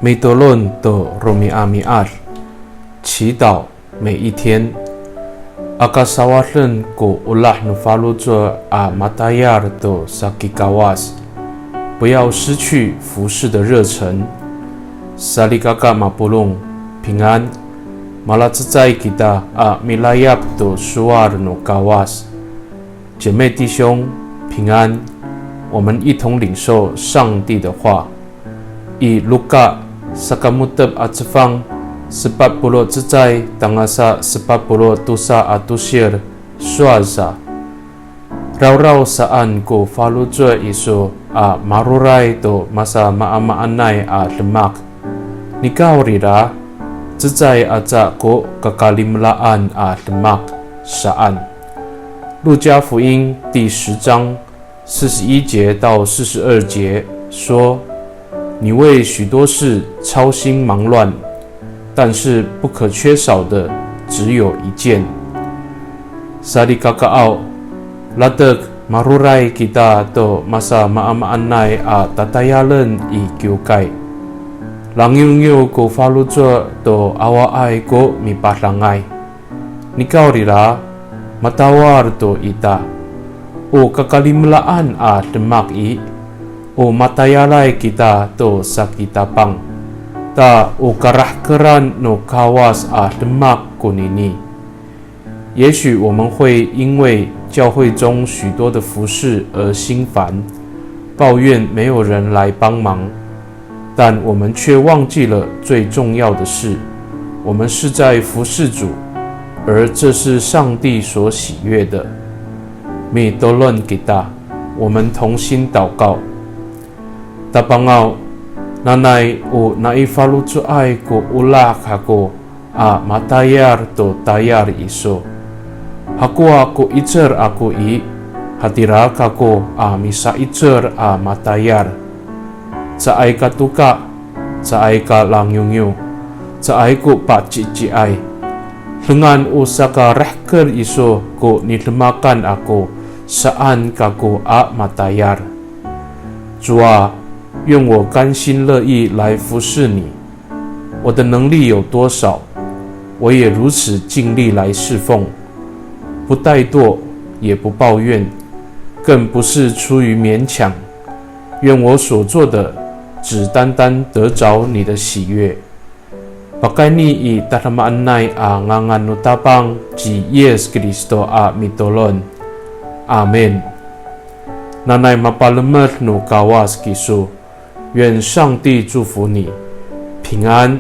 米多伦的罗米阿米尔，祈祷每一天。阿卡萨瓦人古乌拉努法鲁佐阿马达亚尔的萨基卡瓦斯，不要失去服侍的热忱。萨利嘎嘎马布隆平安。马拉兹在吉达阿米拉亚的苏瓦尔努卡瓦斯，姐妹弟兄平安。我们一同领受上帝的话，以路加11阿兹方40之在当阿萨40杜萨阿杜西尔苏阿萨，raw saan ko follow jo iso a marurai do masa maamaanay a lemak nikaw rira zai aza ko kakalimlaan a lemak saan。路加福音第10章41节到42节说：你为许多事操心忙乱，但是不可缺少的只有一件。Sari kakao ladak marurai kita to masa maamaanay a tatayalan I gyukay. Langyungyo ko faluzo to awaay ko mipalangay. Nikaw rira matawar to ita. O kakalimlaan a demak I, o matayalay kita to sa kitapang, ta o karahkeran no kawas a demak kunini。也许我们会因为教会中许多的服事而心烦，抱怨没有人来帮忙，但我们却忘记了最重要的是，我们是在服事主，而这是上帝所喜悦的。米多伦kita，我们同心祷告。Tapangao nanay o naifaluto ay ko ulak ako a matayar to tayar iso. Hako ako itzer ako I, hatirak ako a misa itzer a matayar. Sa ay katuka, sa ay ka langyungyo, sa ay ko pacici ay. Dengan usaka rehker iso ko nilemakan ako saan kako a matayar。主啊，愿我甘心乐意来服侍你。我的能力有多少，我也如此尽力来侍奉，不怠惰，也不抱怨，更不是出于勉强。愿我所做的只单单得着你的喜悦。Pakani I tatamaanay a nganganutapang ji Yes Kristo a mitolon。Amen。Nanay mapalamat no kawas kiso，愿上帝祝福你，平安。